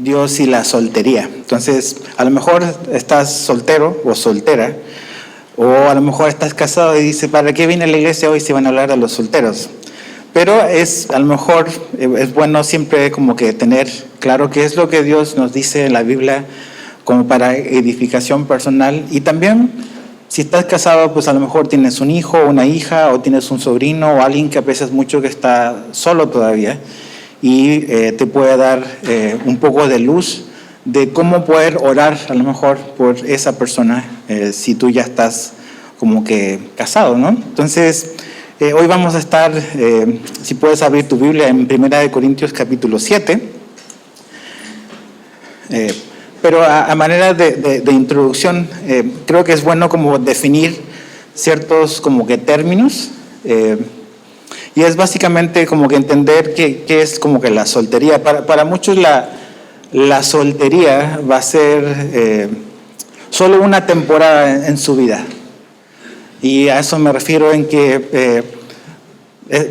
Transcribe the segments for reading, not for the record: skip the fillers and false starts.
Dios y la soltería. Entonces, a lo mejor estás soltero o soltera, o a lo mejor estás casado y dices, ¿para qué viene a la iglesia hoy si van a hablar de los solteros? Pero a lo mejor es bueno siempre como que tener claro qué es lo que Dios nos dice en la Biblia como para edificación personal. Y también, si estás casado, pues a lo mejor tienes un hijo, una hija, o tienes un sobrino, o alguien que aprecias mucho que está solo todavía, y te puede dar un poco de luz de cómo poder orar a lo mejor por esa persona si tú ya estás como que casado, ¿no? Entonces, hoy vamos a estar, si puedes abrir tu Biblia en 1 Corintios capítulo 7, pero a manera de introducción, creo que es bueno como definir ciertos como que términos, y es básicamente como que entender qué es como que la soltería. Para muchos la soltería va a ser solo una temporada en su vida. Y a eso me refiero en que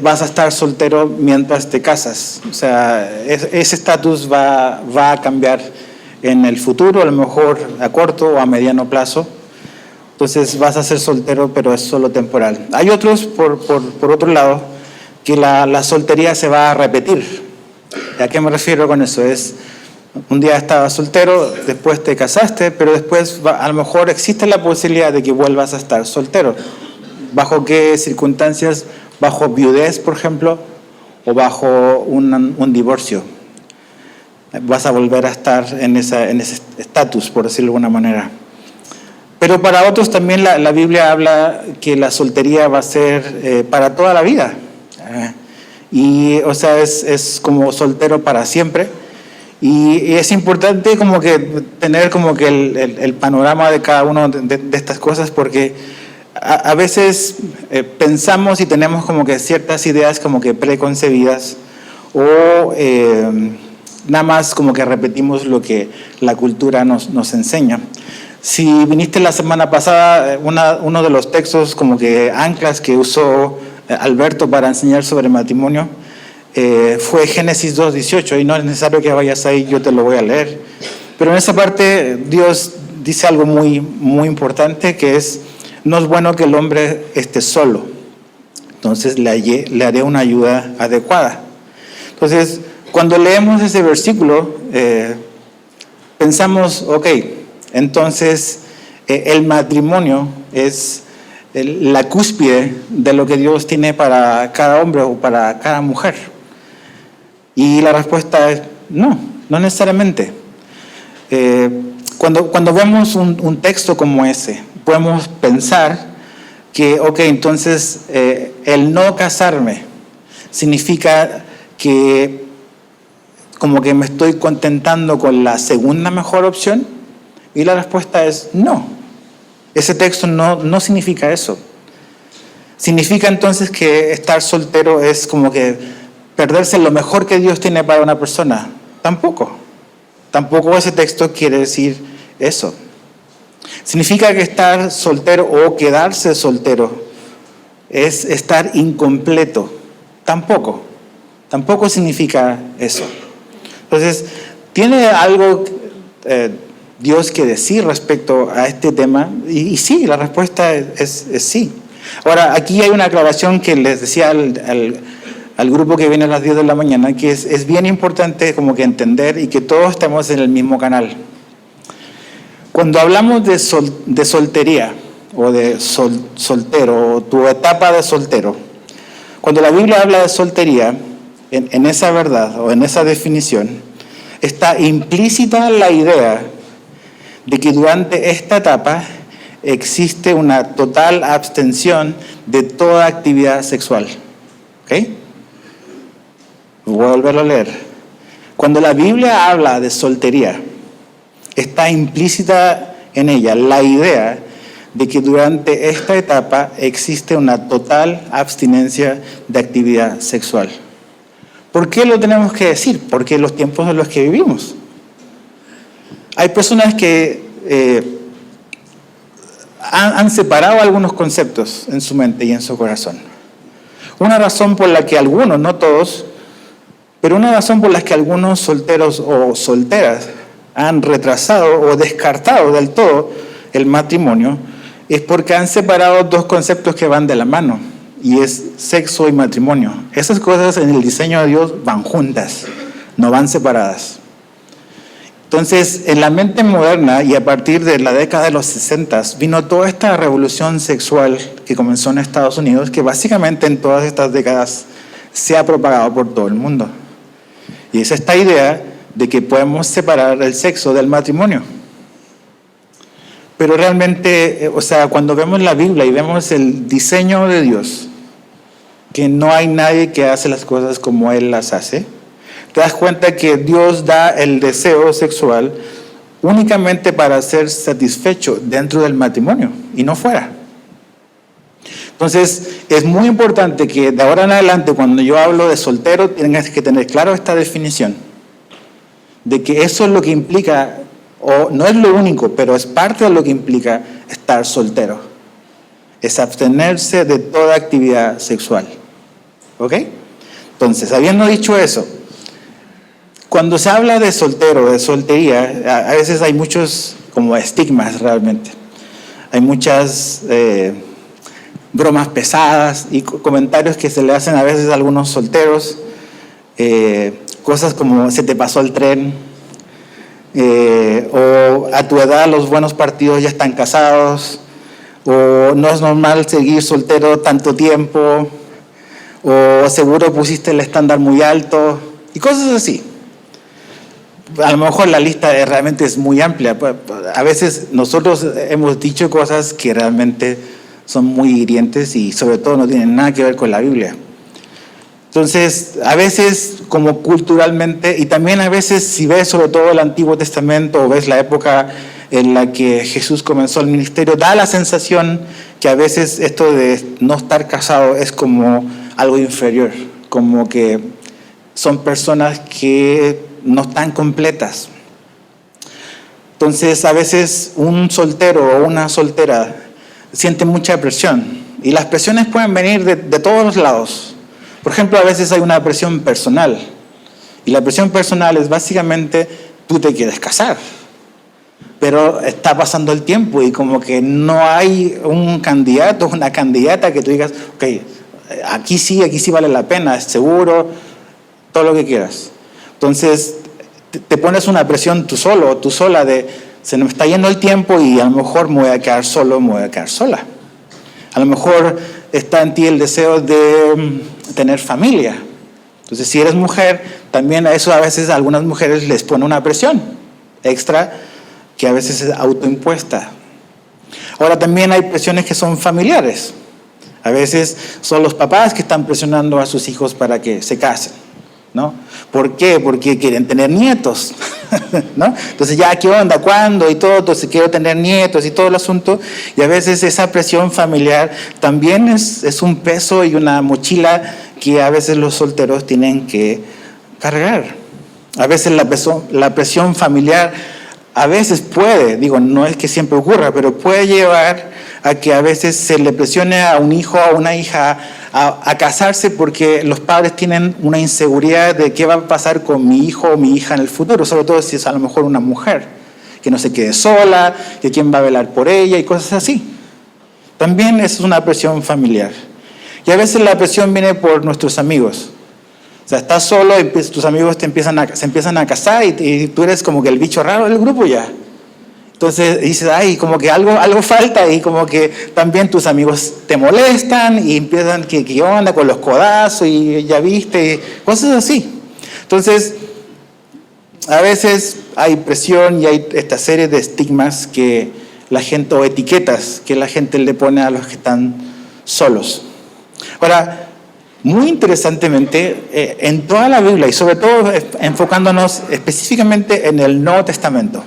vas a estar soltero mientras te casas. O sea, ese estatus va a cambiar en el futuro, a lo mejor a corto o a mediano plazo. Entonces vas a ser soltero, pero es solo temporal. Hay otros, por otro lado, que la soltería se va a repetir. ¿A qué me refiero con eso? Es, un día estabas soltero, después te casaste, pero después a lo mejor existe la posibilidad de que vuelvas a estar soltero. ¿Bajo qué circunstancias? Bajo viudez, por ejemplo, o bajo un divorcio. Vas a volver a estar en ese estatus, por decirlo de alguna manera. Pero para otros también la Biblia habla que la soltería va a ser para toda la vida. Y, o sea, es como soltero para siempre. Y es importante como que tener como que el panorama de cada una de estas cosas, porque a veces pensamos y tenemos como que ciertas ideas como que preconcebidas, o nada más como que repetimos lo que la cultura nos enseña. Si viniste la semana pasada, uno de los textos como que anclas que usó Alberto para enseñar sobre matrimonio fue Génesis 2:18, y no es necesario que vayas ahí, yo te lo voy a leer. Pero en esa parte Dios dice algo muy, muy importante, que no es bueno que el hombre esté solo. Entonces le haré una ayuda adecuada. Entonces, cuando leemos ese versículo, pensamos, ok, entonces el matrimonio es la cúspide de lo que Dios tiene para cada hombre o para cada mujer. Y la respuesta es no necesariamente. Cuando vemos un texto como ese, podemos pensar que, ok, entonces el no casarme significa que como que me estoy contentando con la segunda mejor opción, y la respuesta es no. Ese texto no significa eso. ¿Significa entonces que estar soltero es como que perderse lo mejor que Dios tiene para una persona? Tampoco. Tampoco ese texto quiere decir eso. ¿Significa que estar soltero o quedarse soltero es estar incompleto? Tampoco. Tampoco significa eso. Entonces, ¿tiene algo Dios que decir respecto a este tema? Y sí, la respuesta es sí. Ahora, aquí hay una aclaración que les decía al grupo que viene a las 10 de la mañana, que es bien importante como que entender y que todos estemos en el mismo canal. Cuando hablamos de soltería o de soltero, o tu etapa de soltero, cuando la Biblia habla de soltería, en esa verdad o en esa definición, está implícita la idea de que durante esta etapa existe una total abstención de toda actividad sexual. ¿Ok? Voy a volverlo a leer. Cuando la Biblia habla de soltería, está implícita en ella la idea de que durante esta etapa existe una total abstinencia de actividad sexual. ¿Por qué lo tenemos que decir? Porque los tiempos en los que vivimos. Hay personas que han separado algunos conceptos en su mente y en su corazón. Una razón por la que algunos, no todos, Pero una razón por la que algunos solteros o solteras han retrasado o descartado del todo el matrimonio es porque han separado dos conceptos que van de la mano, y es sexo y matrimonio. Esas cosas en el diseño de Dios van juntas, no van separadas. Entonces, en la mente moderna y a partir de la década de los 60 vino toda esta revolución sexual que comenzó en Estados Unidos, que básicamente en todas estas décadas se ha propagado por todo el mundo. Y es esta idea de que podemos separar el sexo del matrimonio. Pero realmente, cuando vemos la Biblia y vemos el diseño de Dios, que no hay nadie que hace las cosas como Él las hace, te das cuenta que Dios da el deseo sexual únicamente para ser satisfecho dentro del matrimonio y no fuera. Entonces, es muy importante que de ahora en adelante, cuando yo hablo de soltero, tengas que tener claro esta definición, de que eso es lo que implica, o no es lo único, pero es parte de lo que implica estar soltero. Es abstenerse de toda actividad sexual. ¿Ok? Entonces, habiendo dicho eso, cuando se habla de soltero, de soltería, a veces hay muchos como estigmas realmente. Hay muchas bromas pesadas y comentarios que se le hacen a veces a algunos solteros. Cosas como se te pasó el tren, o a tu edad los buenos partidos ya están casados, o no es normal seguir soltero tanto tiempo, o seguro pusiste el estándar muy alto, y cosas así. A lo mejor la lista realmente es muy amplia. A veces nosotros hemos dicho cosas que realmente son muy hirientes y sobre todo no tienen nada que ver con la Biblia. Entonces, a veces como culturalmente, y también a veces si ves sobre todo el Antiguo Testamento o ves la época en la que Jesús comenzó el ministerio, da la sensación que a veces esto de no estar casado es como algo inferior, como que son personas que no están completas. Entonces, a veces un soltero o una soltera siente mucha presión, y las presiones pueden venir de todos los lados. Por ejemplo, a veces hay una presión personal, y la presión personal es básicamente tú te quieres casar, pero está pasando el tiempo y como que no hay un candidato, una candidata que tú digas, ok, aquí sí vale la pena, es seguro, todo lo que quieras. Entonces te pones una presión tú solo o tú sola de se me está yendo el tiempo y a lo mejor me voy a quedar solo, me voy a quedar sola. A lo mejor está en ti el deseo de tener familia. Entonces, si eres mujer, también a eso a veces a algunas mujeres les pone una presión extra que a veces es autoimpuesta. Ahora, también hay presiones que son familiares. A veces son los papás que están presionando a sus hijos para que se casen, ¿no? ¿Por qué? Porque quieren tener nietos, ¿no? Entonces, ya, ¿qué onda? ¿Cuándo? Y todo, entonces quiero tener nietos y todo el asunto. Y a veces esa presión familiar también es un peso y una mochila que a veces los solteros tienen que cargar. A veces la presión familiar a veces puede, no es que siempre ocurra, pero puede llevar a que a veces se le presione a un hijo o a una hija a casarse porque los padres tienen una inseguridad de qué va a pasar con mi hijo o mi hija en el futuro, sobre todo si es a lo mejor una mujer, que no se quede sola, que quién va a velar por ella y cosas así. También es una presión familiar. Y a veces la presión viene por nuestros amigos. O sea, estás solo y tus amigos se empiezan a casar y tú eres como que el bicho raro del grupo ya. Entonces dices, ay, como que algo falta, y como que también tus amigos te molestan y empiezan, ¿qué onda con los codazos? Y ya viste, cosas así. Entonces, a veces hay presión y hay esta serie de estigmas que la gente, o etiquetas que la gente le pone a los que están solos. Ahora, muy interesantemente, en toda la Biblia, y sobre todo enfocándonos específicamente en el Nuevo Testamento,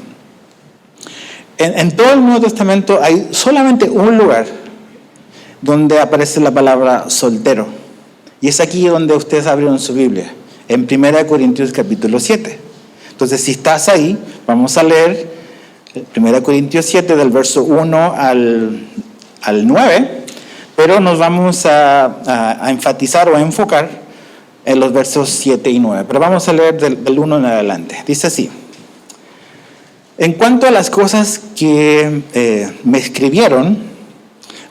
en todo el Nuevo Testamento hay solamente un lugar donde aparece la palabra soltero, y es aquí donde ustedes abrieron su Biblia, en 1 Corintios capítulo 7. Entonces, si estás ahí, vamos a leer 1 Corintios 7 del verso 1 al 9, pero nos vamos a enfatizar o a enfocar en los versos 7 y 9. Pero vamos a leer del 1 en adelante. Dice así: en cuanto a las cosas que me escribieron,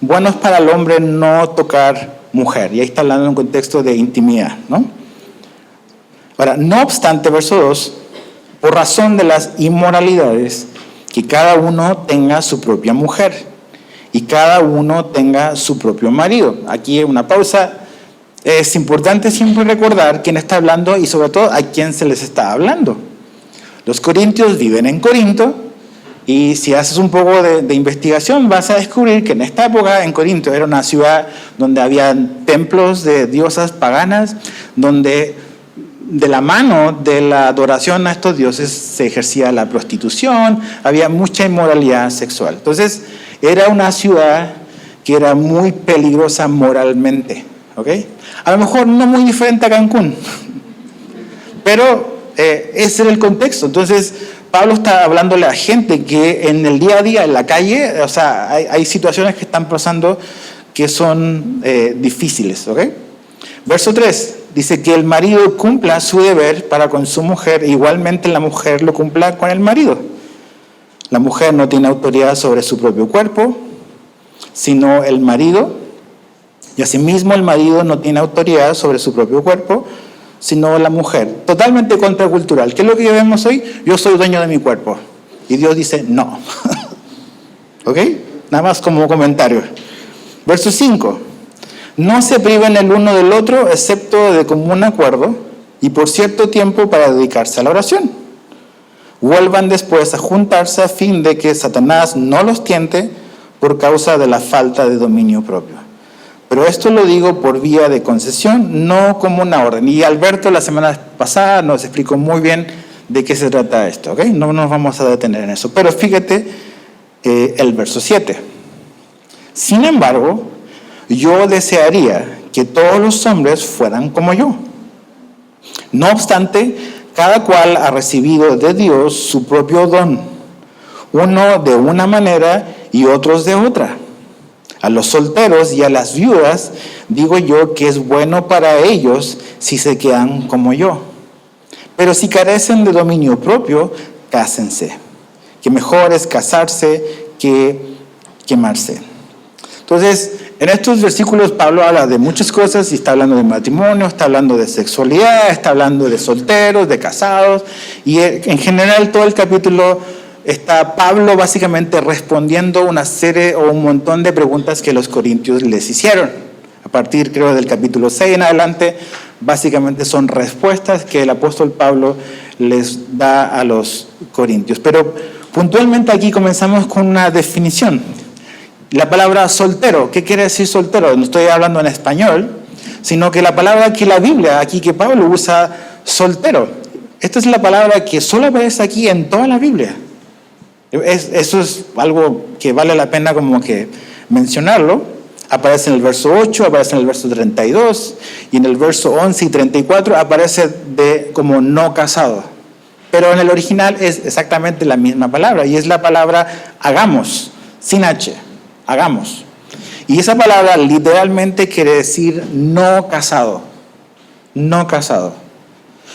bueno es para el hombre no tocar mujer. Y ahí está hablando en un contexto de intimidad, ¿no? Ahora, no obstante, verso 2, por razón de las inmoralidades, que cada uno tenga su propia mujer y cada uno tenga su propio marido. Aquí una pausa. Es importante siempre recordar quién está hablando y sobre todo a quién se les está hablando. Los corintios viven en Corinto y si haces un poco de investigación vas a descubrir que en esta época en Corinto era una ciudad donde había templos de diosas paganas, donde de la mano de la adoración a estos dioses se ejercía la prostitución, había mucha inmoralidad sexual. Entonces era una ciudad que era muy peligrosa moralmente, ¿ok? A lo mejor no muy diferente a Cancún, pero ese era el contexto. Entonces Pablo está hablándole a gente que en el día a día, en la calle, o sea, hay situaciones que están pasando que son difíciles, ¿ok? Verso 3, dice que el marido cumpla su deber para con su mujer, e igualmente la mujer lo cumpla con el marido. La mujer no tiene autoridad sobre su propio cuerpo, sino el marido, y asimismo el marido no tiene autoridad sobre su propio cuerpo, sino la mujer. Totalmente contracultural. ¿Qué es lo que vemos hoy? Yo soy dueño de mi cuerpo. Y Dios dice, no. ¿Ok? Nada más como comentario. Verso 5. No se priven el uno del otro, excepto de común acuerdo, y por cierto tiempo para dedicarse a la oración. Vuelvan después a juntarse a fin de que Satanás no los tiente por causa de la falta de dominio propio. Pero esto lo digo por vía de concesión, no como una orden. Y Alberto la semana pasada nos explicó muy bien de qué se trata esto, ¿ok? No nos vamos a detener en eso. Pero fíjate el verso 7. Sin embargo, yo desearía que todos los hombres fueran como yo. No obstante, cada cual ha recibido de Dios su propio don, uno de una manera y otros de otra. A los solteros y a las viudas digo yo que es bueno para ellos si se quedan como yo. Pero si carecen de dominio propio, cásense, que mejor es casarse que quemarse. Entonces, en estos versículos Pablo habla de muchas cosas y está hablando de matrimonio, está hablando de sexualidad, está hablando de solteros, de casados, y en general todo el capítulo está Pablo básicamente respondiendo una serie o un montón de preguntas que los corintios les hicieron. A partir, creo, del capítulo 6 en adelante, básicamente son respuestas que el apóstol Pablo les da a los corintios. Pero puntualmente aquí comenzamos con una definición. La palabra soltero, ¿qué quiere decir soltero? No estoy hablando en español, sino que la palabra que la Biblia, aquí que Pablo usa, soltero. Esta es la palabra que solo aparece aquí en toda la Biblia. Eso es algo que vale la pena como que mencionarlo. Aparece en el verso 8, aparece en el verso 32, y en el verso 11 y 34 aparece como no casado. Pero en el original es exactamente la misma palabra, y es la palabra hagamos, sin H, hagamos. Y esa palabra literalmente quiere decir no casado, no casado.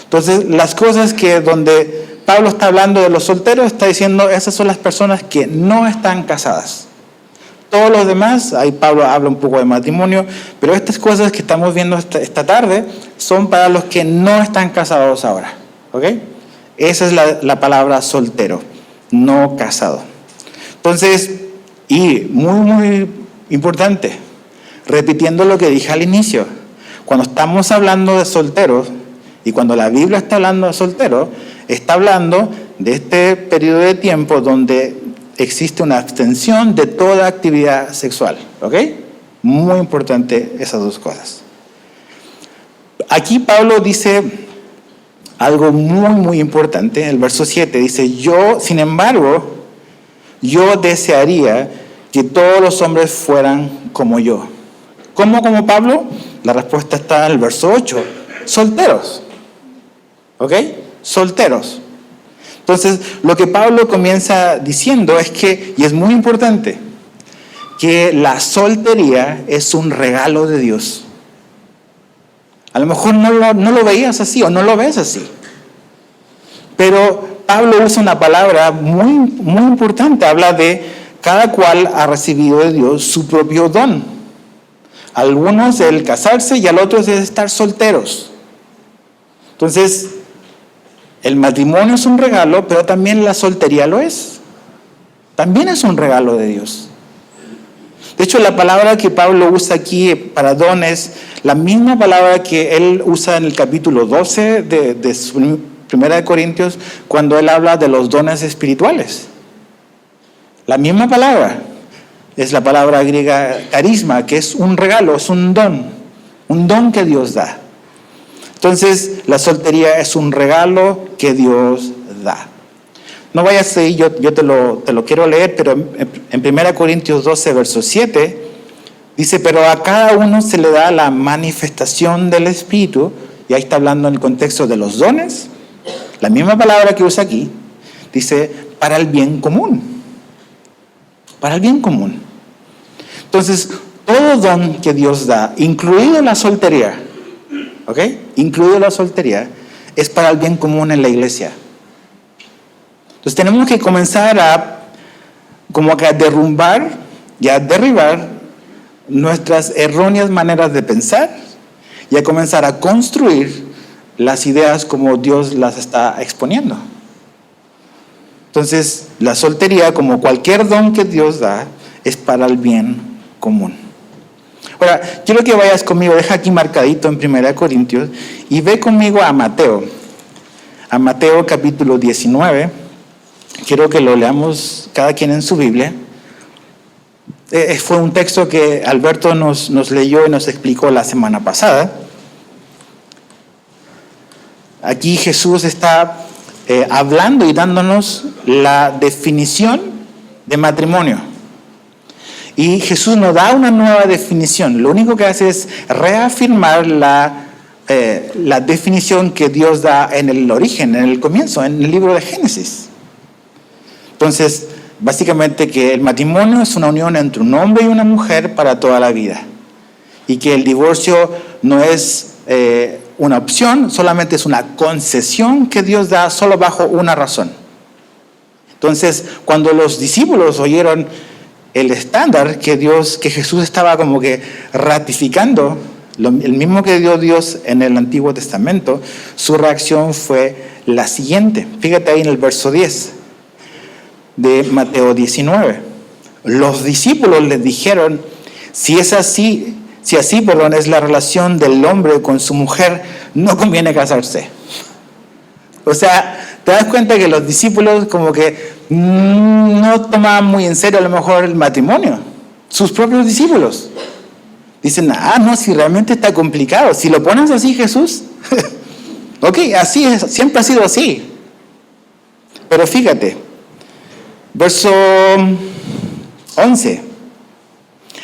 Entonces, las cosas que donde Pablo está hablando de los solteros, está diciendo esas son las personas que no están casadas. Todos los demás, ahí Pablo habla un poco de matrimonio, pero estas cosas que estamos viendo esta tarde son para los que no están casados ahora, ¿ok? Esa es la palabra soltero, no casado. Entonces, y muy importante, repitiendo lo que dije al inicio, cuando estamos hablando de solteros y cuando la Biblia está hablando de solteros, está hablando de este periodo de tiempo donde existe una abstención de toda actividad sexual, ¿ok? Muy importante esas dos cosas. Aquí Pablo dice algo muy importante. En el verso 7 dice, sin embargo, yo desearía que todos los hombres fueran como yo. ¿Cómo como Pablo? La respuesta está en el verso 8. Solteros. ¿Ok? Solteros. Entonces, lo que Pablo comienza diciendo es que, y es muy importante, que la soltería es un regalo de Dios. A lo mejor no lo veías así o no lo ves así. Pero Pablo usa una palabra muy, muy importante. Habla de cada cual ha recibido de Dios su propio don. Algunos el casarse y al otro es estar solteros. Entonces, el matrimonio es un regalo, pero también la soltería lo es. También es un regalo de Dios. De hecho, la palabra que Pablo usa aquí para don es la misma palabra que él usa en el capítulo 12 de su Primera de Corintios, cuando él habla de los dones espirituales. La misma palabra es la palabra griega carisma, que es un regalo, es un don que Dios da. Entonces, la soltería es un regalo que Dios da. No vayas ahí, yo te lo quiero leer, pero en 1 Corintios 12, verso 7, dice, pero a cada uno se le da la manifestación del Espíritu, y ahí está hablando en el contexto de los dones, la misma palabra que usa aquí, dice, para el bien común. Para el bien común. Entonces, todo don que Dios da, incluido la soltería, ¿ok? Incluido la soltería, es para el bien común en la iglesia. Entonces tenemos que comenzar a derrumbar y a derribar nuestras erróneas maneras de pensar y a comenzar a construir las ideas como Dios las está exponiendo. Entonces, la soltería, como cualquier don que Dios da, es para el bien común. Ahora, quiero que vayas conmigo, deja aquí marcadito en 1 Corintios, y ve conmigo a Mateo capítulo 19. Quiero que lo leamos cada quien en su Biblia. Fue un texto que Alberto nos leyó y nos explicó la semana pasada. Aquí Jesús está hablando y dándonos la definición de matrimonio. Y Jesús nos da una nueva definición. Lo único que hace es reafirmar la definición que Dios da en el origen, en el comienzo, en el libro de Génesis. Entonces, básicamente que el matrimonio es una unión entre un hombre y una mujer para toda la vida. Y que el divorcio no es una opción, solamente es una concesión que Dios da solo bajo una razón. Entonces, cuando los discípulos oyeron el estándar que Jesús estaba como que ratificando, el mismo que dio Dios en el Antiguo Testamento, su reacción fue la siguiente. Fíjate ahí en el verso 10 de Mateo 19. Los discípulos les dijeron, si así es la relación del hombre con su mujer, no conviene casarse. O sea, te das cuenta que los discípulos como que no tomaban muy en serio a lo mejor el matrimonio. Sus propios discípulos. Dicen, no, si realmente está complicado. Si lo pones así, Jesús, ok, así es, siempre ha sido así. Pero fíjate, verso 11.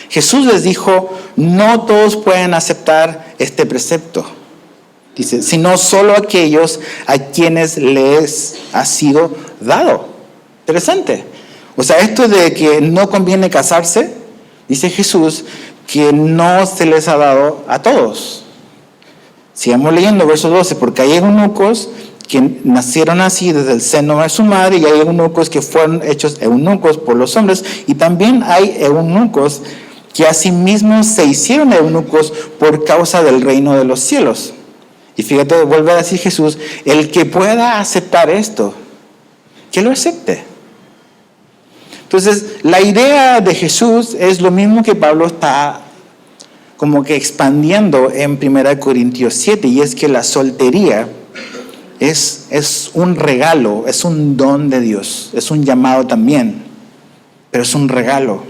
Jesús les dijo, no todos pueden aceptar este precepto. Dice, sino solo aquellos a quienes les ha sido dado. Interesante. O sea, esto de que no conviene casarse, dice Jesús, que no se les ha dado a todos. Sigamos leyendo verso 12, porque hay eunucos que nacieron así desde el seno de su madre, y hay eunucos que fueron hechos eunucos por los hombres, y también hay eunucos que asimismo se hicieron eunucos por causa del reino de los cielos. Y fíjate, vuelve a decir Jesús, el que pueda aceptar esto, que lo acepte. Entonces, la idea de Jesús es lo mismo que Pablo está como que expandiendo en 1 Corintios 7, y es que la soltería es un regalo, es un don de Dios, es un llamado también, pero es un regalo.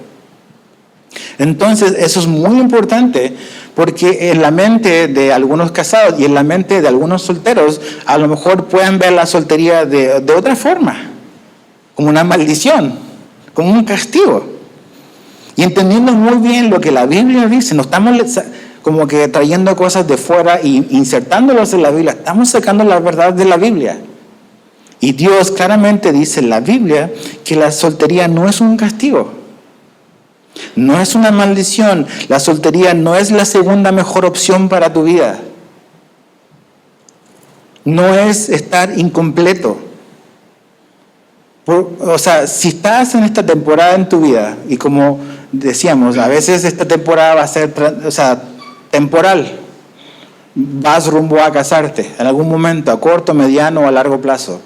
Entonces, eso es muy importante, porque en la mente de algunos casados y en la mente de algunos solteros, a lo mejor pueden ver la soltería de otra forma, como una maldición, como un castigo. Y entendiendo muy bien lo que la Biblia dice, no estamos como que trayendo cosas de fuera e insertándolas en la Biblia, estamos sacando la verdad de la Biblia. Y Dios claramente dice en la Biblia que la soltería no es un castigo. No es una maldición. La soltería no es la segunda mejor opción para tu vida. no es estar incompleto. O sea, si estás en esta temporada en tu vida, y como decíamos, a veces esta temporada va a ser, temporal. Vas rumbo a casarte en algún momento, a corto, mediano o a largo plazo.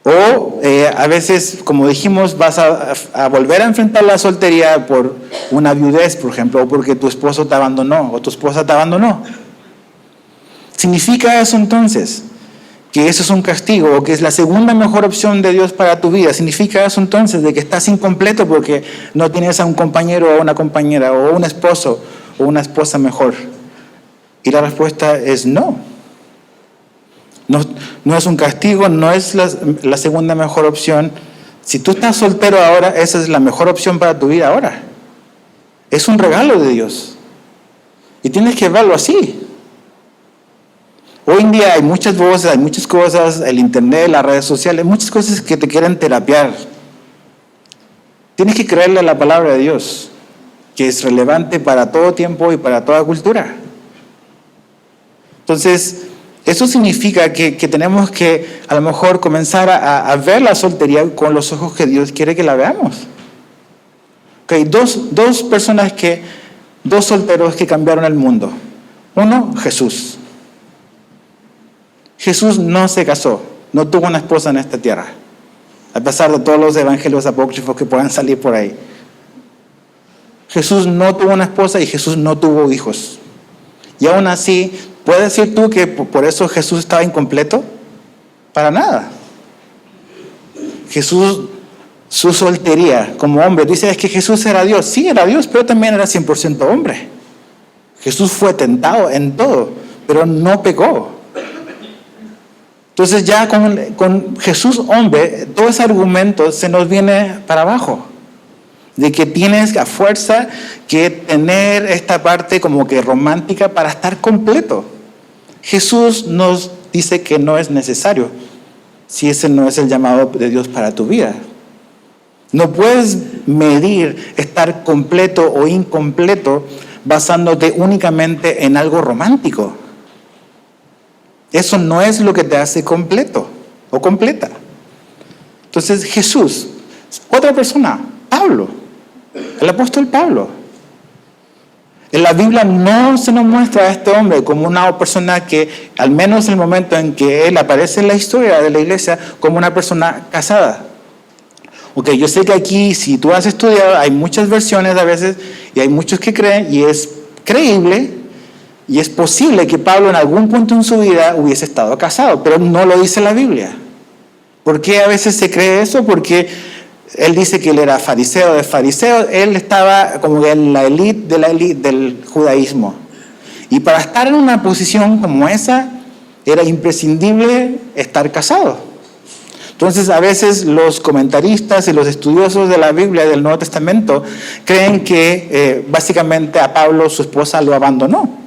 O a veces, como dijimos, vas a volver a enfrentar la soltería por una viudez, por ejemplo, o porque tu esposo te abandonó o tu esposa te abandonó. ¿Significa eso entonces que eso es un castigo o que es la segunda mejor opción de Dios para tu vida? ¿Significa eso entonces de que estás incompleto porque no tienes a un compañero o una compañera o un esposo o una esposa mejor? Y la respuesta es no. No es un castigo, no es la segunda mejor opción. Si tú estás soltero ahora, esa es la mejor opción para tu vida ahora. Es un regalo de Dios. Y tienes que verlo así. Hoy en día hay muchas voces, hay muchas cosas, el internet, las redes sociales, muchas cosas que te quieren terapiar. Tienes que creerle a la palabra de Dios, que es relevante para todo tiempo y para toda cultura. Entonces, eso significa que tenemos que a lo mejor comenzar a ver la soltería con los ojos que Dios quiere que la veamos. Okay, dos solteros que cambiaron el mundo. Uno, Jesús. Jesús no se casó, no tuvo una esposa en esta tierra, a pesar de todos los evangelios apócrifos que puedan salir por ahí. Jesús no tuvo una esposa y Jesús no tuvo hijos. Y aún así, ¿puedes decir tú que por eso Jesús estaba incompleto? Para nada. Jesús, su soltería como hombre, dice es que Jesús era Dios. Sí, era Dios, pero también era 100% hombre. Jesús fue tentado en todo, pero no pecó. Entonces ya con Jesús hombre, todo ese argumento se nos viene para abajo. De que tienes a fuerza que tener esta parte como que romántica para estar completo. Jesús nos dice que no es necesario si ese no es el llamado de Dios para tu vida. No puedes medir estar completo o incompleto basándote únicamente en algo romántico. Eso no es lo que te hace completo o completa. Entonces Jesús, otra persona, Pablo, el apóstol Pablo. En la Biblia no se nos muestra a este hombre como una persona que, al menos en el momento en que él aparece en la historia de la iglesia, como una persona casada. Ok, yo sé que aquí, si tú has estudiado, hay muchas versiones a veces, y hay muchos que creen, y es creíble, y es posible que Pablo en algún punto en su vida hubiese estado casado, pero no lo dice la Biblia. ¿Por qué a veces se cree eso? Porque él dice que él era fariseo de fariseos, él estaba como en la élite de la élite del judaísmo. Y para estar en una posición como esa, era imprescindible estar casado. Entonces, a veces los comentaristas y los estudiosos de la Biblia del Nuevo Testamento creen que básicamente a Pablo su esposa lo abandonó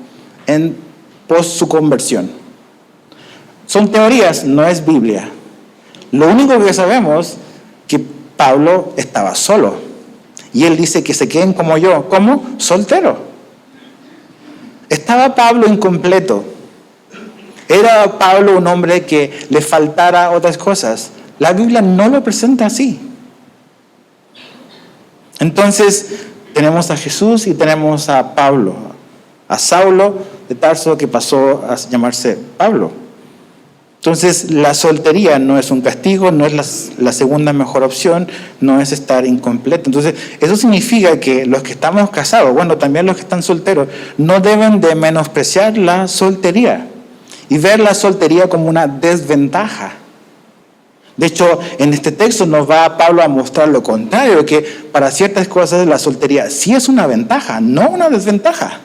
en pos su conversión. Son teorías, no es Biblia. Lo único que sabemos que Pablo estaba solo. Y él dice que se queden como yo. ¿Cómo? Soltero. Estaba Pablo incompleto. Era Pablo un hombre que le faltara otras cosas. La Biblia no lo presenta así. Entonces, tenemos a Jesús y tenemos a Pablo, a Saulo de Tarso, que pasó a llamarse Pablo. Entonces, la soltería no es un castigo, no es la segunda mejor opción, no es estar incompleto. Entonces, eso significa que los que estamos casados, bueno, también los que están solteros, no deben de menospreciar la soltería y ver la soltería como una desventaja. De hecho, en este texto nos va Pablo a mostrar lo contrario, que para ciertas cosas la soltería sí es una ventaja, no una desventaja.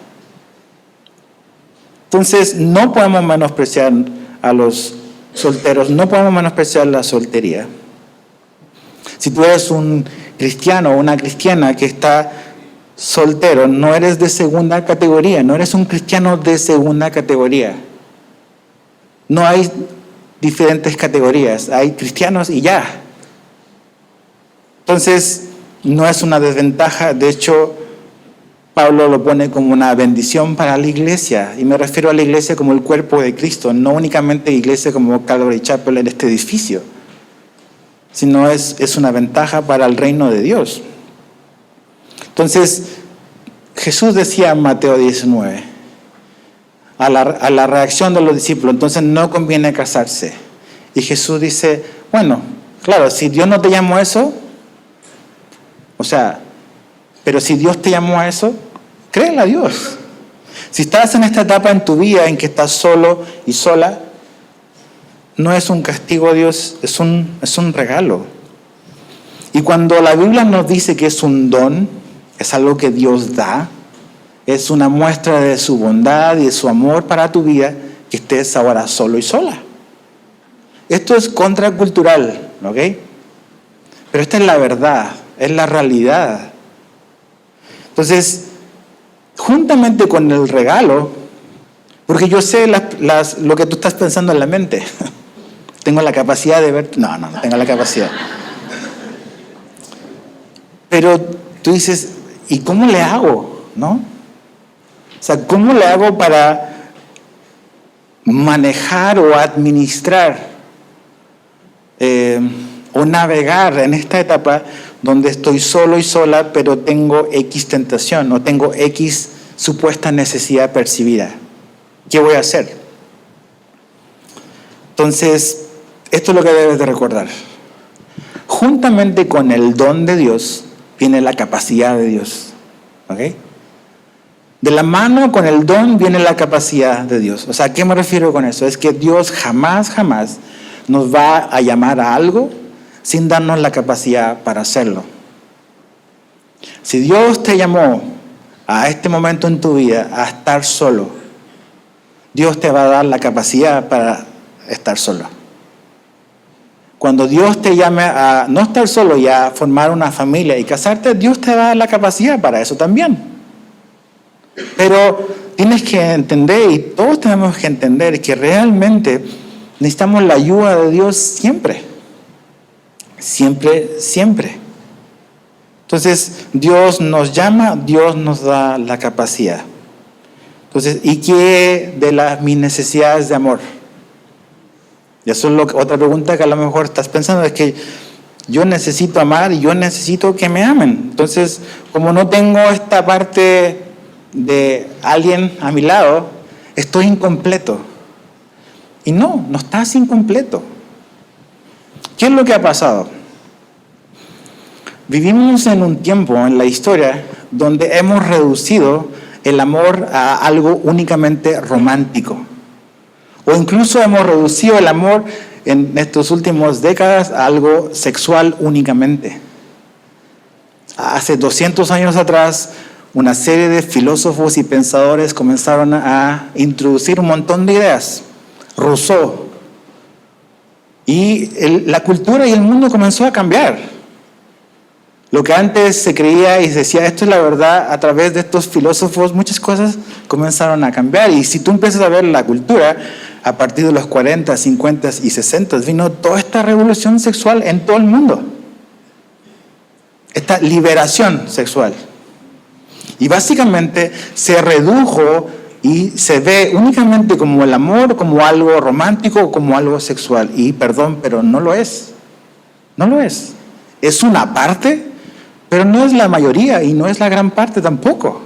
Entonces, no podemos menospreciar a los solteros, no podemos menospreciar la soltería. Si tú eres un cristiano o una cristiana que está soltero, no eres de segunda categoría, no eres un cristiano de segunda categoría. No hay diferentes categorías, hay cristianos y ya. Entonces, no es una desventaja, de hecho, Pablo lo pone como una bendición para la iglesia, y me refiero a la iglesia como el cuerpo de Cristo, no únicamente iglesia como Calvary Chapel en este edificio, sino es una ventaja para el reino de Dios. Entonces, Jesús decía en Mateo 19, a la reacción de los discípulos, entonces no conviene casarse. Y Jesús dice, bueno, claro, si Dios no te llamó a eso, pero si Dios te llamó a eso, créele a Dios. Si estás en esta etapa en tu vida en que estás solo y sola, no es un castigo a Dios, es un regalo. Y cuando la Biblia nos dice que es un don, es algo que Dios da, es una muestra de su bondad y de su amor para tu vida, que estés ahora solo y sola. Esto es contracultural, ¿ok? Pero esta es la verdad, es la realidad. Entonces, juntamente con el regalo, porque yo sé lo que tú estás pensando en la mente. Tengo la capacidad de ver. No tengo la capacidad. Pero tú dices, ¿y cómo le hago? ¿No? O sea, ¿cómo le hago para manejar o administrar o navegar en esta etapa donde estoy solo y sola, pero tengo X tentación o tengo X supuesta necesidad percibida? ¿Qué voy a hacer? Entonces, esto es lo que debes de recordar. Juntamente con el don de Dios viene la capacidad de Dios. ¿Ok? De la mano con el don viene la capacidad de Dios. O sea, ¿a qué me refiero con eso? Es que Dios jamás nos va a llamar a algo sin darnos la capacidad para hacerlo. Si Dios te llamó a este momento en tu vida a estar solo, Dios te va a dar la capacidad para estar solo. Cuando Dios te llame a no estar solo y a formar una familia y casarte, Dios te va a dar la capacidad para eso también. Pero tienes que entender, y todos tenemos que entender, que realmente necesitamos la ayuda de Dios siempre. Siempre, siempre. Entonces, Dios nos llama, Dios nos da la capacidad. Entonces, ¿y qué de mis necesidades de amor? Y eso es otra pregunta que a lo mejor estás pensando, es que yo necesito amar y yo necesito que me amen. Entonces, como no tengo esta parte de alguien a mi lado, estoy incompleto. Y no estás incompleto. ¿Qué es lo que ha pasado? Vivimos en un tiempo en la historia donde hemos reducido el amor a algo únicamente romántico. O incluso hemos reducido el amor en estas últimas décadas a algo sexual únicamente. Hace 200 años atrás, una serie de filósofos y pensadores comenzaron a introducir un montón de ideas. Rousseau. Y la cultura y el mundo comenzó a cambiar. Lo que antes se creía y se decía, esto es la verdad, a través de estos filósofos, muchas cosas comenzaron a cambiar. Y si tú empiezas a ver la cultura, a partir de los 40, 50 y 60, vino toda esta revolución sexual en todo el mundo. Esta liberación sexual. Y básicamente se redujo y se ve únicamente como el amor, como algo romántico, como algo sexual. Y perdón, pero no lo es. No lo es. Es una parte, pero no es la mayoría y no es la gran parte tampoco.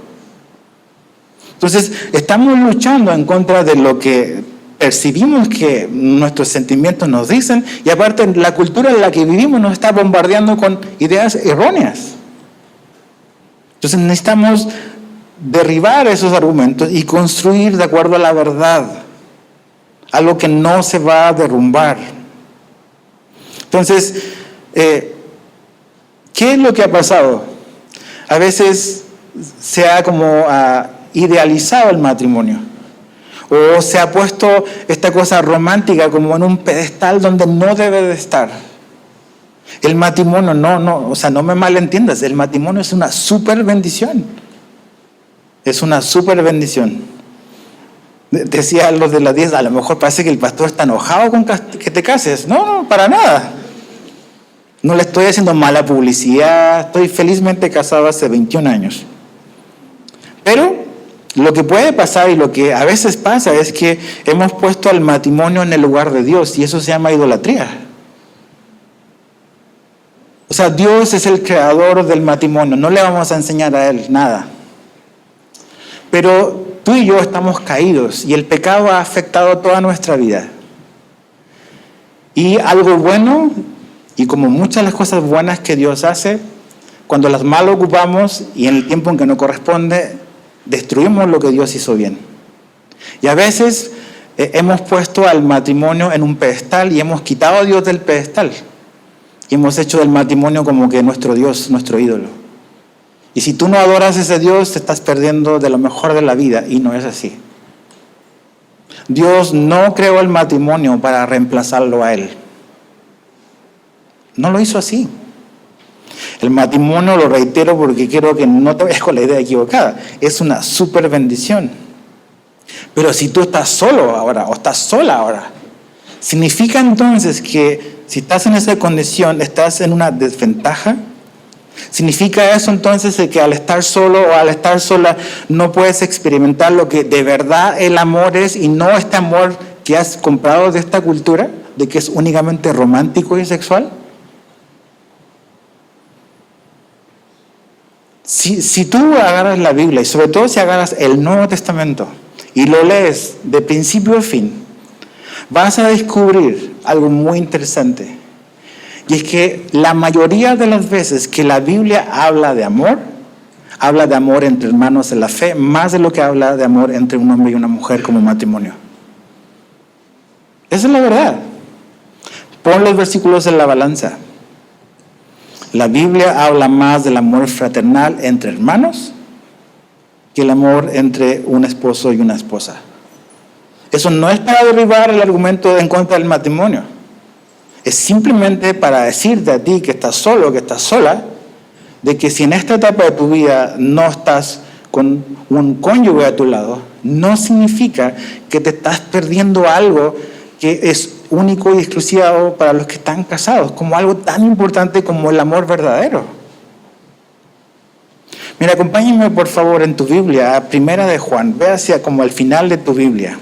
Entonces, estamos luchando en contra de lo que percibimos que nuestros sentimientos nos dicen, y aparte la cultura en la que vivimos nos está bombardeando con ideas erróneas. Entonces necesitamos derribar esos argumentos y construir de acuerdo a la verdad, algo que no se va a derrumbar. Entonces, ¿qué es lo que ha pasado? A veces se ha como idealizado el matrimonio, o se ha puesto esta cosa romántica como en un pedestal donde no debe de estar. El matrimonio, no me malentiendas, el matrimonio es una súper bendición. Es una súper bendición. Decía los de las 10, a lo mejor parece que el pastor está enojado con que te cases. No, para nada. No le estoy haciendo mala publicidad, estoy felizmente casado hace 21 años. Pero lo que puede pasar y lo que a veces pasa es que hemos puesto al matrimonio en el lugar de Dios y eso se llama idolatría. O sea, Dios es el creador del matrimonio, no le vamos a enseñar a Él nada. Pero tú y yo estamos caídos y el pecado ha afectado toda nuestra vida. Y algo bueno, y como muchas de las cosas buenas que Dios hace, cuando las mal ocupamos y en el tiempo en que no corresponde, destruimos lo que Dios hizo bien. Y a veces hemos puesto al matrimonio en un pedestal y hemos quitado a Dios del pedestal. Y hemos hecho del matrimonio como que nuestro Dios, nuestro ídolo. Y si tú no adoras a ese Dios, te estás perdiendo de lo mejor de la vida, y no es así. Dios no creó el matrimonio para reemplazarlo a Él. No lo hizo así. El matrimonio, lo reitero porque quiero que no te vayas con la idea equivocada, es una súper bendición. Pero si tú estás solo ahora, o estás sola ahora, significa entonces que si estás en esa condición, estás en una desventaja. ¿Significa eso entonces que al estar solo o al estar sola no puedes experimentar lo que de verdad el amor es y no este amor que has comprado de esta cultura, de que es únicamente romántico y sexual? Si tú agarras la Biblia y sobre todo si agarras el Nuevo Testamento y lo lees de principio a fin, vas a descubrir algo muy interesante. Y es que la mayoría de las veces que la Biblia habla de amor entre hermanos en la fe, más de lo que habla de amor entre un hombre y una mujer como matrimonio. Esa es la verdad. Pon los versículos en la balanza. La Biblia habla más del amor fraternal entre hermanos que el amor entre un esposo y una esposa. Eso no es para derribar el argumento en contra del matrimonio. Es simplemente para decirte a ti que estás solo, que estás sola, de que si en esta etapa de tu vida no estás con un cónyuge a tu lado, no significa que te estás perdiendo algo que es único y exclusivo para los que están casados, como algo tan importante como el amor verdadero. Mira, acompáñame por favor en tu Biblia a Primera de Juan, ve hacia como al final de tu Biblia,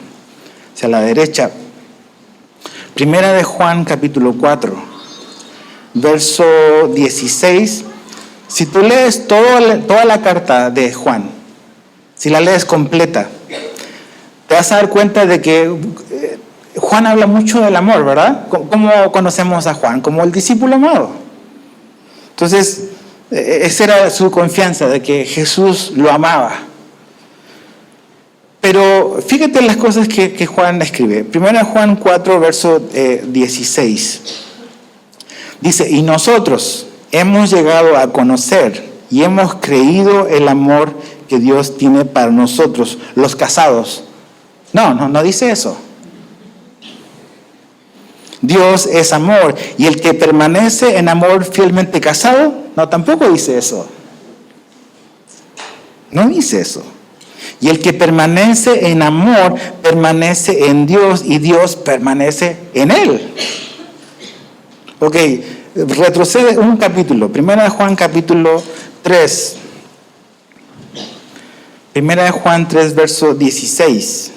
hacia la derecha. Primera de Juan capítulo 4, verso 16. Si tú lees toda la carta de Juan, si la lees completa, te vas a dar cuenta de que Juan habla mucho del amor, ¿verdad? ¿Cómo conocemos a Juan? Como el discípulo amado. Entonces, esa era su confianza de que Jesús lo amaba. Pero fíjate las cosas que Juan escribe. Primero Juan 4, verso 16. Dice, y nosotros hemos llegado a conocer y hemos creído el amor que Dios tiene para nosotros, los casados. No dice eso. Dios es amor y el que permanece en amor fielmente casado, no, tampoco dice eso. No dice eso. Y el que permanece en amor, permanece en Dios y Dios permanece en él. Ok, retrocede un capítulo. Primera de Juan capítulo 3. Primera de Juan 3, verso 16.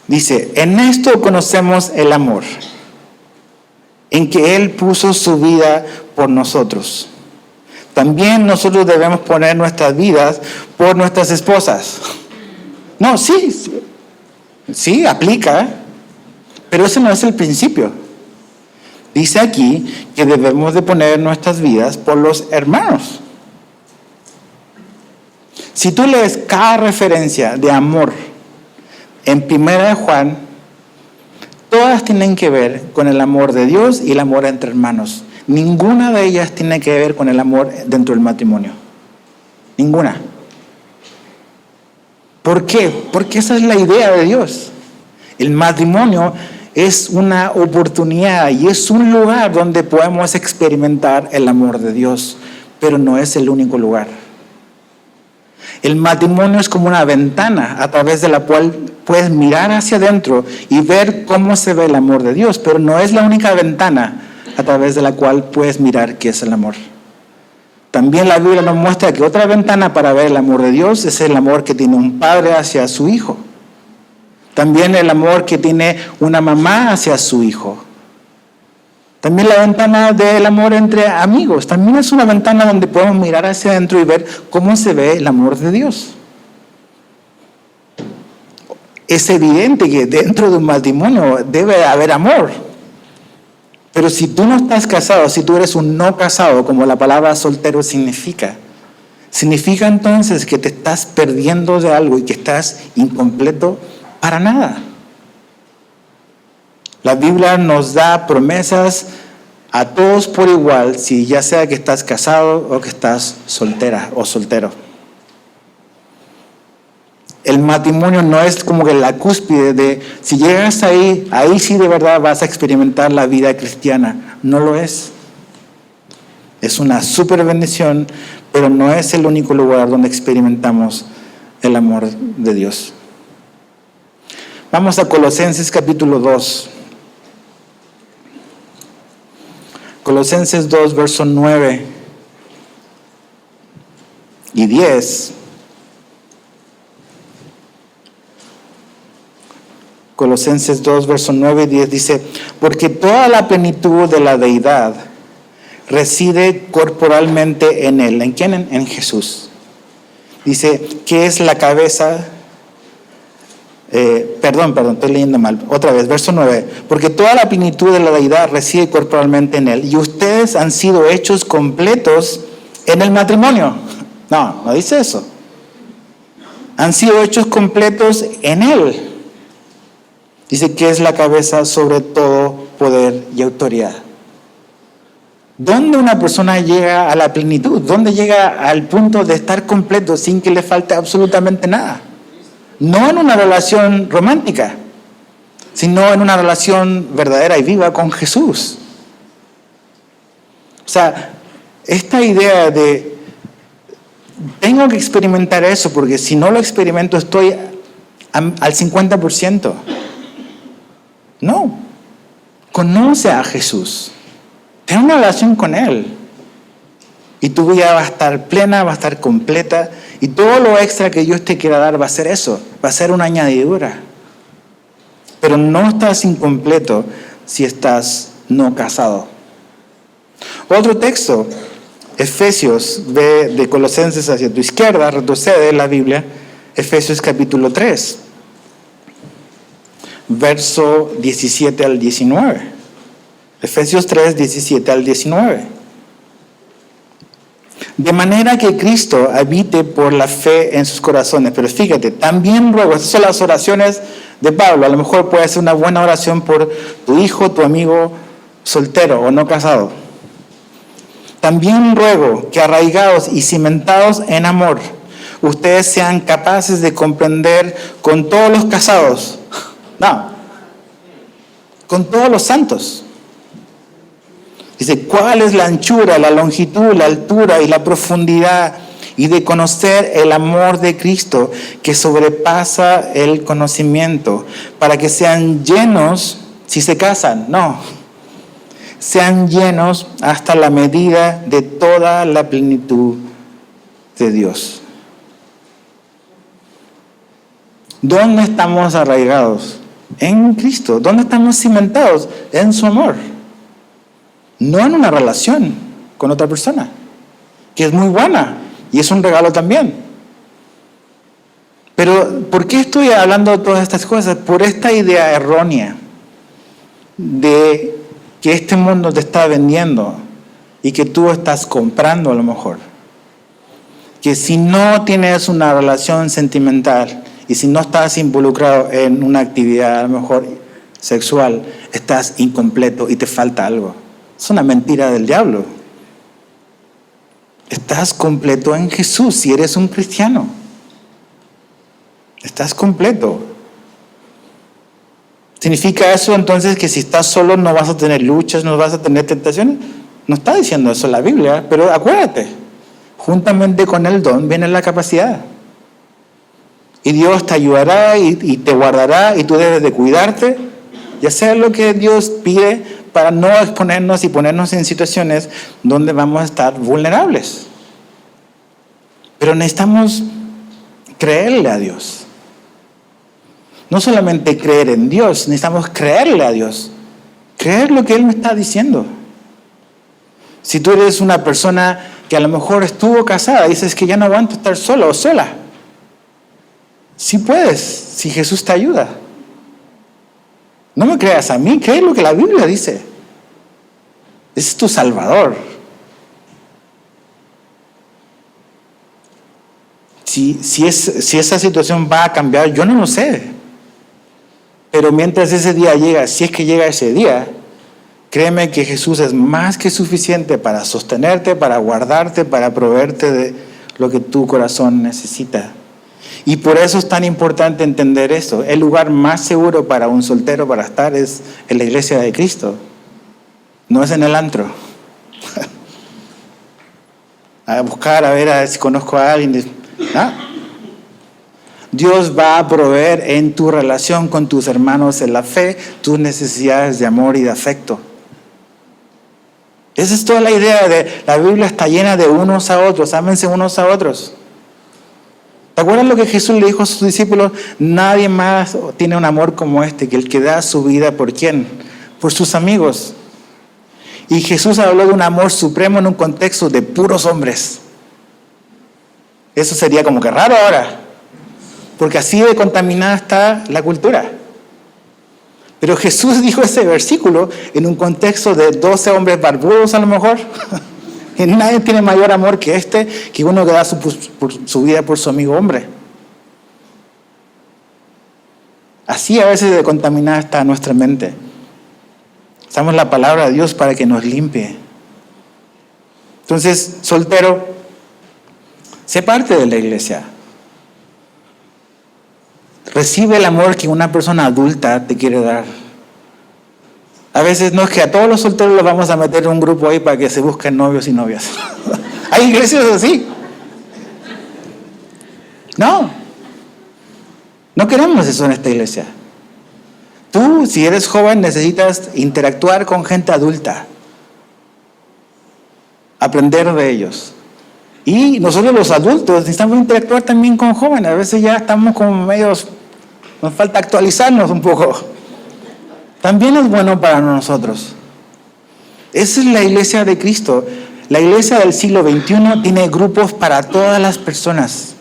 Dice, en esto conocemos el amor, en que Él puso su vida por nosotros. También nosotros debemos poner nuestras vidas por nuestras esposas. No, sí, aplica, pero ese no es el principio. Dice aquí que debemos de poner nuestras vidas por los hermanos. Si tú lees cada referencia de amor en Primera de Juan, todas tienen que ver con el amor de Dios y el amor entre hermanos. Ninguna de ellas tiene que ver con el amor dentro del matrimonio. Ninguna. ¿Por qué? Porque esa es la idea de Dios. El matrimonio es una oportunidad y es un lugar donde podemos experimentar el amor de Dios, pero no es el único lugar. El matrimonio es como una ventana a través de la cual puedes mirar hacia adentro y ver cómo se ve el amor de Dios, pero no es la única ventana a través de la cual puedes mirar qué es el amor. También la Biblia nos muestra que otra ventana para ver el amor de Dios es el amor que tiene un padre hacia su hijo. También el amor que tiene una mamá hacia su hijo. También la ventana del amor entre amigos. También es una ventana donde podemos mirar hacia adentro y ver cómo se ve el amor de Dios. Es evidente que dentro de un matrimonio debe haber amor. Pero si tú no estás casado, si tú eres un no casado, como la palabra soltero significa entonces que te estás perdiendo de algo y que estás incompleto para nada. La Biblia nos da promesas a todos por igual, si ya sea que estás casado o que estás soltera o soltero. El matrimonio no es como que la cúspide de, si llegas ahí sí de verdad vas a experimentar la vida cristiana. No lo es. Es una súper bendición, pero no es el único lugar donde experimentamos el amor de Dios. Vamos a Colosenses capítulo 2. Colosenses 2, versos 9 y 10. Colosenses 2, versos 9 y 10 dice, porque toda la plenitud de la deidad reside corporalmente en Él. ¿En quién? En Jesús. Dice, que es la cabeza, perdón, estoy leyendo mal. Otra vez, verso 9. Porque toda la plenitud de la deidad reside corporalmente en Él. Y ustedes han sido hechos completos en el matrimonio. No dice eso. Han sido hechos completos en Él. Dice que es la cabeza sobre todo poder y autoridad. ¿Dónde una persona llega a la plenitud? ¿Dónde llega al punto de estar completo sin que le falte absolutamente nada? No en una relación romántica, sino en una relación verdadera y viva con Jesús. O sea, esta idea de tengo que experimentar eso porque si no lo experimento estoy al 50%. No, conoce a Jesús, ten una relación con Él y tu vida va a estar plena, va a estar completa y todo lo extra que Dios te quiera dar va a ser eso, va a ser una añadidura. Pero no estás incompleto si estás no casado. Otro texto, Efesios, ve de Colosenses hacia tu izquierda, retrocede en la Biblia, Efesios capítulo 3. Verso 17 al 19. Efesios 3, 17 al 19. De manera que Cristo habite por la fe en sus corazones. Pero fíjate, también ruego, estas son las oraciones de Pablo. A lo mejor puede ser una buena oración por tu hijo, tu amigo soltero o no casado. También ruego que arraigados y cimentados en amor, ustedes sean capaces de comprender con todos los casados. No, con todos los santos. Dice, ¿cuál es la anchura, la longitud, la altura y la profundidad? Y de conocer el amor de Cristo que sobrepasa el conocimiento, para que sean llenos, si se casan, no, sean llenos hasta la medida de toda la plenitud de Dios. ¿Dónde estamos arraigados? En Cristo. ¿Dónde estamos cimentados? En su amor. No en una relación con otra persona, que es muy buena y es un regalo también. Pero ¿por qué estoy hablando de todas estas cosas? Por esta idea errónea de que este mundo te está vendiendo y que tú estás comprando a lo mejor. Que si no tienes una relación sentimental y si no estás involucrado en una actividad a lo mejor sexual, estás incompleto y te falta algo. Es una mentira del diablo. Estás completo en Jesús si eres un cristiano. Estás completo. ¿Significa eso entonces que si estás solo no vas a tener luchas, no vas a tener tentaciones? No está diciendo eso la Biblia, pero acuérdate, juntamente con el don viene la capacidad. Y Dios te ayudará y te guardará y tú debes de cuidarte y hacer lo que Dios pide para no exponernos y ponernos en situaciones donde vamos a estar vulnerables. Pero necesitamos creerle a Dios. No solamente creer en Dios, necesitamos creerle a Dios. Creer lo que Él me está diciendo. Si tú eres una persona que a lo mejor estuvo casada y dices que ya no aguanto estar solo o sola, sí puedes, si Jesús te ayuda. No me creas a mí, cree lo que la Biblia dice. Ese es tu Salvador. Si esa situación va a cambiar, yo no lo sé. Pero mientras ese día llega, si es que llega ese día, créeme que Jesús es más que suficiente para sostenerte, para guardarte, para proveerte de lo que tu corazón necesita. Y por eso es tan importante entender esto. El lugar más seguro para un soltero para estar es en la iglesia de Cristo. No es en el antro. A buscar, a ver si conozco a alguien. ¿Ah? Dios va a proveer en tu relación con tus hermanos en la fe tus necesidades de amor y de afecto. Esa es toda la idea de la Biblia. Está llena de unos a otros, ámense unos a otros. ¿Te acuerdas lo que Jesús le dijo a sus discípulos? Nadie más tiene un amor como este, que el que da su vida ¿por quién? Por sus amigos. Y Jesús habló de un amor supremo en un contexto de puros hombres. Eso sería como que raro ahora, porque así de contaminada está la cultura. Pero Jesús dijo ese versículo en un contexto de 12 hombres barbudos a lo mejor. Y nadie tiene mayor amor que que uno que da su vida por su amigo hombre. Así a veces de contaminada está nuestra mente. Usamos la palabra de Dios para que nos limpie. Entonces, soltero, sé parte de la iglesia. Recibe el amor que una persona adulta te quiere dar. A veces no es que a todos los solteros los vamos a meter en un grupo ahí para que se busquen novios y novias. Hay iglesias así. No queremos eso en esta iglesia. Tú, si eres joven, necesitas interactuar con gente adulta. Aprender de ellos. Y nosotros los adultos necesitamos interactuar también con jóvenes. A veces ya estamos como medios, nos falta actualizarnos un poco. También es bueno para nosotros. Esa es la iglesia de Cristo. La iglesia del siglo XXI tiene grupos para todas las personas.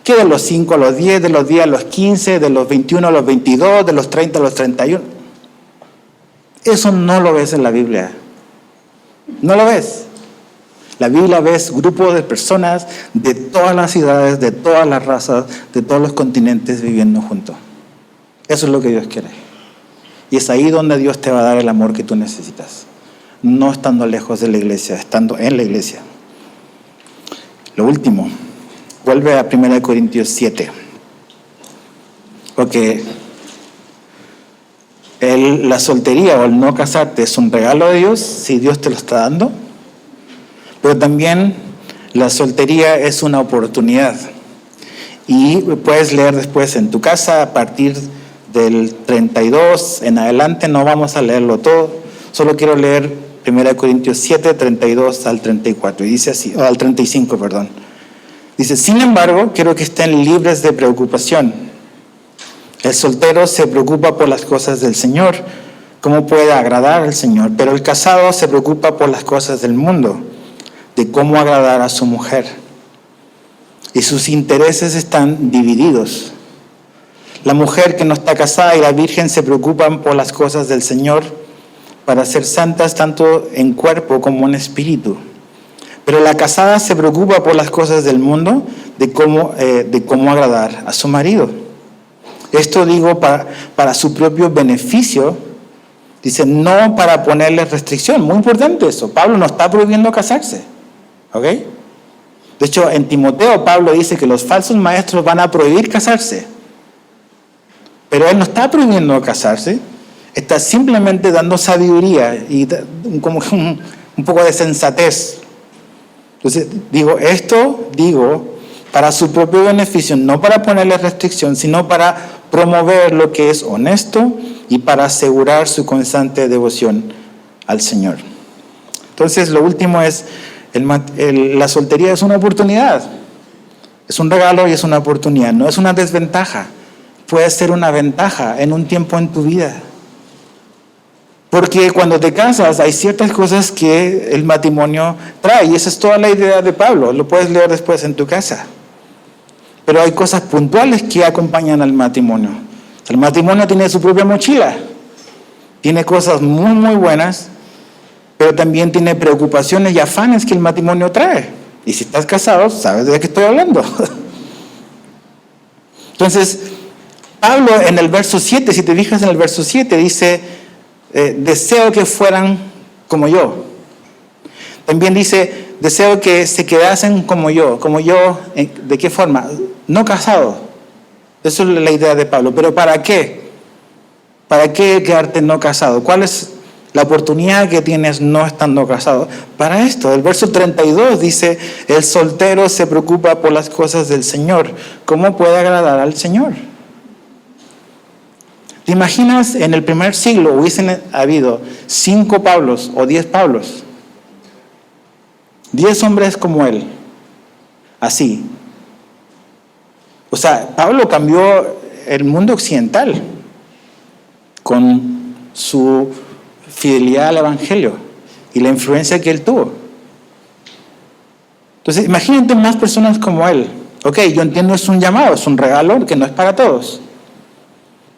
Que de los 5 a los 10, de los 10 a los 15, de los 21 a los 22, de los 30 a los 31. Eso no lo ves en la Biblia. No lo ves. La Biblia ves grupos de personas de todas las ciudades, de todas las razas, de todos los continentes viviendo juntos. Eso es lo que Dios quiere. Y es ahí donde Dios te va a dar el amor que tú necesitas. No estando lejos de la iglesia, estando en la iglesia. Lo último, vuelve a 1 Corintios 7. Porque la soltería o el no casarte es un regalo de Dios, si Dios te lo está dando. Pero también la soltería es una oportunidad. Y puedes leer después en tu casa a partir del 32 en adelante. No vamos a leerlo todo. Solo quiero leer 1 Corintios 7, 32 al 34. Y dice así, al 35, perdón. Dice, sin embargo, quiero que estén libres de preocupación. El soltero se preocupa por las cosas del Señor, cómo puede agradar al Señor. Pero el casado se preocupa por las cosas del mundo, de cómo agradar a su mujer. Y sus intereses están divididos. La mujer que no está casada y la virgen se preocupan por las cosas del Señor para ser santas tanto en cuerpo como en espíritu. Pero la casada se preocupa por las cosas del mundo, de cómo agradar a su marido. Esto digo para su propio beneficio. Dice, no para ponerle restricción. Muy importante eso. Pablo no está prohibiendo casarse. ¿Ok? De hecho, en Timoteo, Pablo dice que los falsos maestros van a prohibir casarse. Pero él no está prohibiendo casarse. Está simplemente dando sabiduría y como un poco de sensatez. Entonces, digo para su propio beneficio, no para ponerle restricción, sino para promover lo que es honesto y para asegurar su constante devoción al Señor. Entonces, lo último es, la soltería es una oportunidad. Es un regalo y es una oportunidad, no es una desventaja. Puede ser una ventaja en un tiempo en tu vida. Porque cuando te casas hay ciertas cosas que el matrimonio trae, y esa es toda la idea de Pablo, lo puedes leer después en tu casa. Pero hay cosas puntuales que acompañan al matrimonio. El matrimonio tiene su propia mochila, tiene cosas muy, muy buenas, pero también tiene preocupaciones y afanes que el matrimonio trae. Y si estás casado, sabes de qué estoy hablando. Entonces, Pablo en el verso 7, si te fijas en el verso 7, dice, deseo que fueran como yo. También dice, deseo que se quedasen como yo. Como yo, ¿de qué forma? No casado. Eso es la idea de Pablo. ¿Pero para qué? ¿Para qué quedarte no casado? ¿Cuál es la oportunidad que tienes no estando casado? Para esto, el verso 32 dice, el soltero se preocupa por las cosas del Señor. ¿Cómo puede agradar al Señor? ¿Te imaginas en el primer siglo hubiesen habido 5 Pablos o 10 Pablos? 10 hombres como él. Así. O sea, Pablo cambió el mundo occidental con su fidelidad al Evangelio y la influencia que él tuvo. Entonces, imagínate más personas como él. Ok, yo entiendo, es un llamado, es un regalo que no es para todos.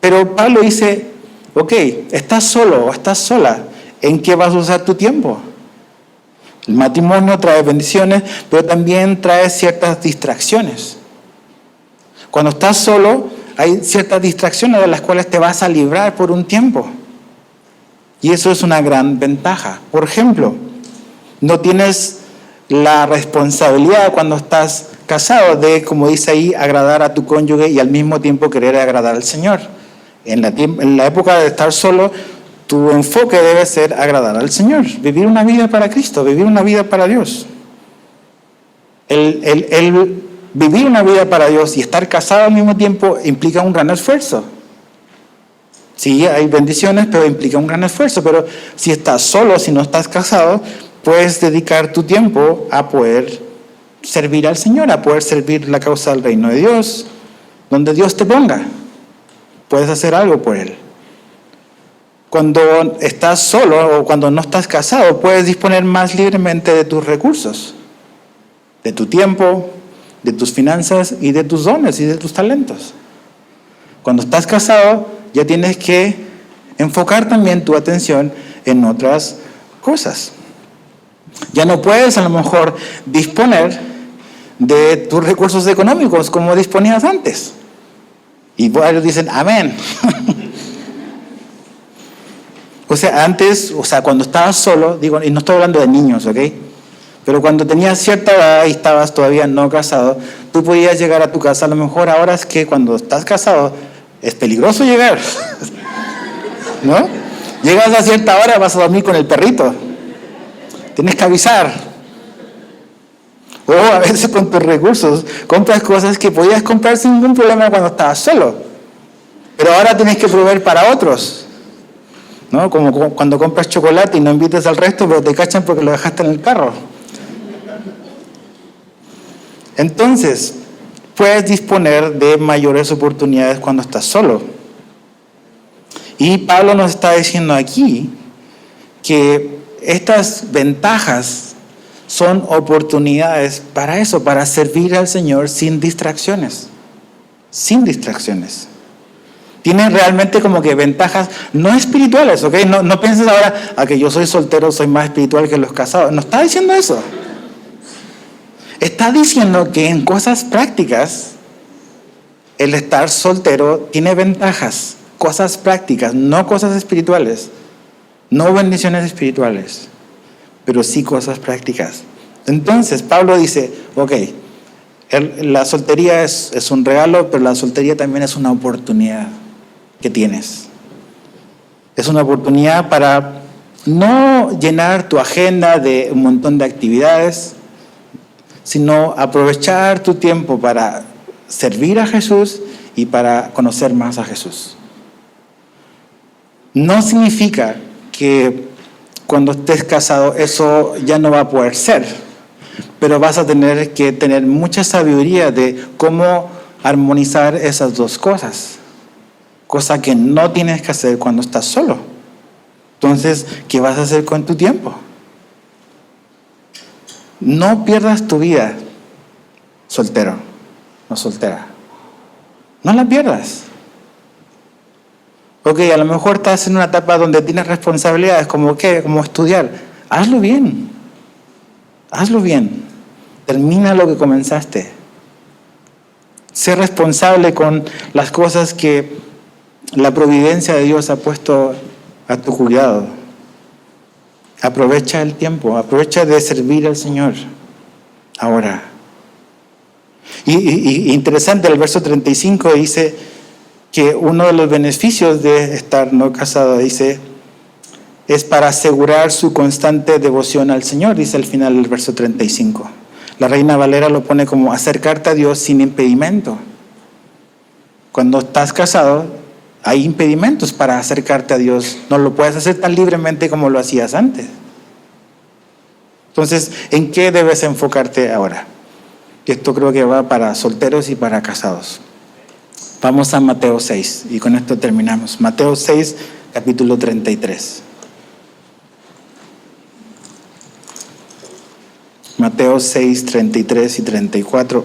Pero Pablo dice, ok, estás solo o estás sola, ¿en qué vas a usar tu tiempo? El matrimonio trae bendiciones, pero también trae ciertas distracciones. Cuando estás solo, hay ciertas distracciones de las cuales te vas a librar por un tiempo. Y eso es una gran ventaja. Por ejemplo, no tienes la responsabilidad cuando estás casado de, como dice ahí, agradar a tu cónyuge y al mismo tiempo querer agradar al Señor. En la época de estar solo, tu enfoque debe ser agradar al Señor, vivir una vida para Cristo, vivir una vida para Dios. El vivir una vida para Dios y estar casado al mismo tiempo implica un gran esfuerzo. Sí, hay bendiciones, pero implica un gran esfuerzo. Pero si estás solo, si no estás casado, puedes dedicar tu tiempo a poder servir al Señor, a poder servir la causa del reino de Dios, donde Dios te ponga. Puedes hacer algo por Él. Cuando estás solo o cuando no estás casado, puedes disponer más libremente de tus recursos, de tu tiempo, de tus finanzas y de tus dones y de tus talentos. Cuando estás casado, ya tienes que enfocar también tu atención en otras cosas. Ya no puedes a lo mejor disponer de tus recursos económicos como disponías antes. Y varios dicen, amén. O sea, antes, cuando estabas solo, digo, y no estoy hablando de niños, ¿ok? Pero cuando tenías cierta edad y estabas todavía no casado, tú podías llegar a tu casa. A lo mejor ahora es que cuando estás casado es peligroso llegar, ¿no? Llegas a cierta hora, vas a dormir con el perrito. Tienes que avisar. O a veces con tus recursos compras cosas que podías comprar sin ningún problema cuando estabas solo. Pero ahora tienes que proveer para otros, ¿no? Como cuando compras chocolate y no invitas al resto, pero te cachan porque lo dejaste en el carro. Entonces, puedes disponer de mayores oportunidades cuando estás solo. Y Pablo nos está diciendo aquí que estas ventajas son oportunidades para eso, para servir al Señor sin distracciones. Sin distracciones. Tiene realmente como que ventajas no espirituales, ¿ok? No pienses ahora, a que yo soy soltero, soy más espiritual que los casados. No está diciendo eso. Está diciendo que en cosas prácticas, el estar soltero tiene ventajas. Cosas prácticas, no cosas espirituales. No bendiciones espirituales, pero sí cosas prácticas. Entonces, Pablo dice, ok, la soltería es un regalo, pero la soltería también es una oportunidad que tienes. Es una oportunidad para no llenar tu agenda de un montón de actividades, sino aprovechar tu tiempo para servir a Jesús y para conocer más a Jesús. No significa que cuando estés casado eso ya no va a poder ser. pero vas a tener que tener mucha sabiduría de cómo armonizar esas dos cosas, cosa que no tienes que hacer cuando estás solo. Entonces, ¿qué vas a hacer con tu tiempo? No pierdas tu vida, soltero, no soltera. No la pierdas. Ok, a lo mejor estás en una etapa donde tienes responsabilidades como ¿qué? Como estudiar. Hazlo bien. Hazlo bien. Termina lo que comenzaste. Sé responsable con las cosas que la providencia de Dios ha puesto a tu cuidado. Aprovecha el tiempo. Aprovecha de servir al Señor. Ahora. Y interesante, el verso 35 dice que uno de los beneficios de estar no casado, dice, es para asegurar su constante devoción al Señor, dice al final del verso 35. La Reina Valera lo pone como acercarte a Dios sin impedimento. Cuando estás casado, hay impedimentos para acercarte a Dios. No lo puedes hacer tan libremente como lo hacías antes. Entonces, ¿en qué debes enfocarte ahora? Esto creo que va para solteros y para casados. Vamos a Mateo 6 y con esto terminamos. Mateo 6, capítulo 33. Mateo 6, 33 y 34.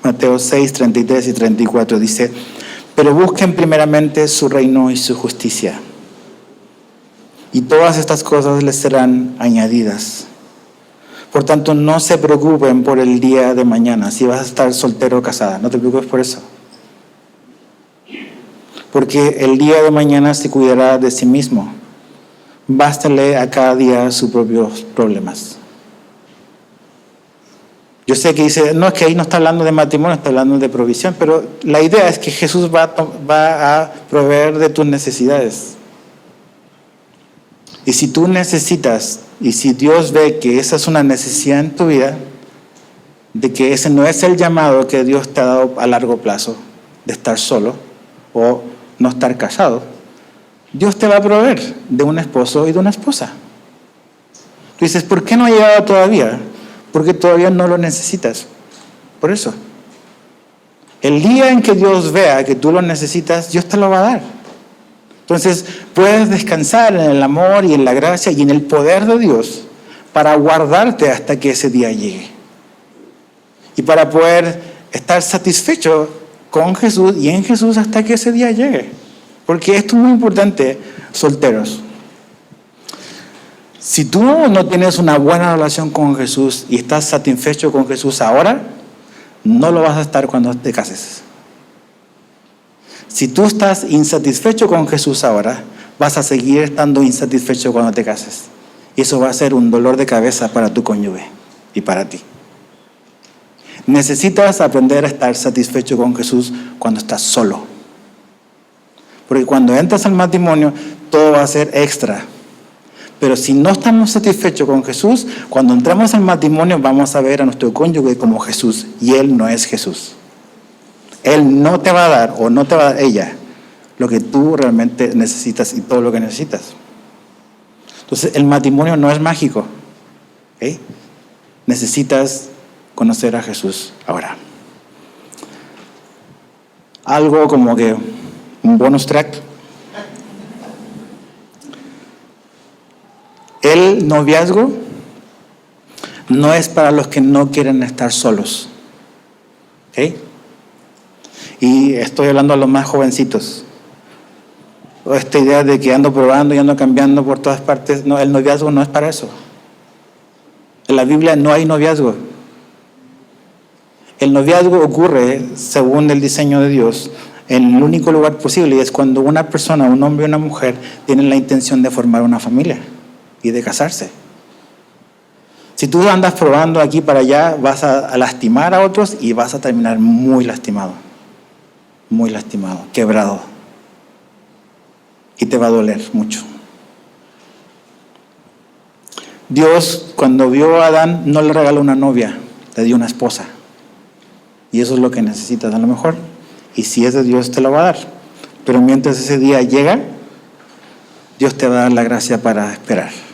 Mateo 6, 33 y 34 dice, pero busquen primeramente su reino y su justicia, y todas estas cosas les serán añadidas. Por tanto, no se preocupen por el día de mañana, si vas a estar soltero o casada, no te preocupes por eso. Porque el día de mañana se cuidará de sí mismo. Bástale a cada día sus propios problemas. Yo sé que dice, no, es que ahí no está hablando de matrimonio, está hablando de provisión, pero la idea es que Jesús va a proveer de tus necesidades. Y si tú necesitas, y si Dios ve que esa es una necesidad en tu vida, de que ese no es el llamado que Dios te ha dado a largo plazo, de estar solo o no estar casado, Dios te va a proveer de un esposo y de una esposa. Tú dices, ¿por qué no ha llegado todavía? Porque todavía no lo necesitas. Por eso. El día en que Dios vea que tú lo necesitas, Dios te lo va a dar. Entonces, puedes descansar en el amor y en la gracia y en el poder de Dios para guardarte hasta que ese día llegue. Y para poder estar satisfecho con Jesús y en Jesús hasta que ese día llegue. Porque esto es muy importante, solteros. Si tú no tienes una buena relación con Jesús y estás satisfecho con Jesús ahora, no lo vas a estar cuando te cases. Si tú estás insatisfecho con Jesús ahora, vas a seguir estando insatisfecho cuando te cases. Y eso va a ser un dolor de cabeza para tu cónyuge y para ti. Necesitas aprender a estar satisfecho con Jesús cuando estás solo. Porque cuando entras al matrimonio, todo va a ser extra. Pero si no estamos satisfechos con Jesús, cuando entramos al matrimonio vamos a ver a nuestro cónyuge como Jesús. Y Él no es Jesús. Él no te va a dar, o no te va a dar ella, lo que tú realmente necesitas y todo lo que necesitas. Entonces, el matrimonio no es mágico. ¿Okay? Necesitas conocer a Jesús ahora. Algo como que un bonus track. El noviazgo no es para los que no quieren estar solos. ¿Ok? Y estoy hablando a los más jovencitos. O esta idea de que ando probando y ando cambiando por todas partes. No, el noviazgo no es para eso. En la Biblia no hay noviazgo. El noviazgo ocurre, según el diseño de Dios, en el único lugar posible, y es cuando una persona, un hombre y una mujer, tienen la intención de formar una familia y de casarse. Si tú andas probando aquí para allá, vas a lastimar a otros y vas a terminar muy lastimado, quebrado. Y te va a doler mucho. Dios, cuando vio a Adán, no le regaló una novia, le dio una esposa. Y eso es lo que necesitas a lo mejor. Y si es de Dios, te lo va a dar. Pero mientras ese día llega, Dios te va a dar la gracia para esperar.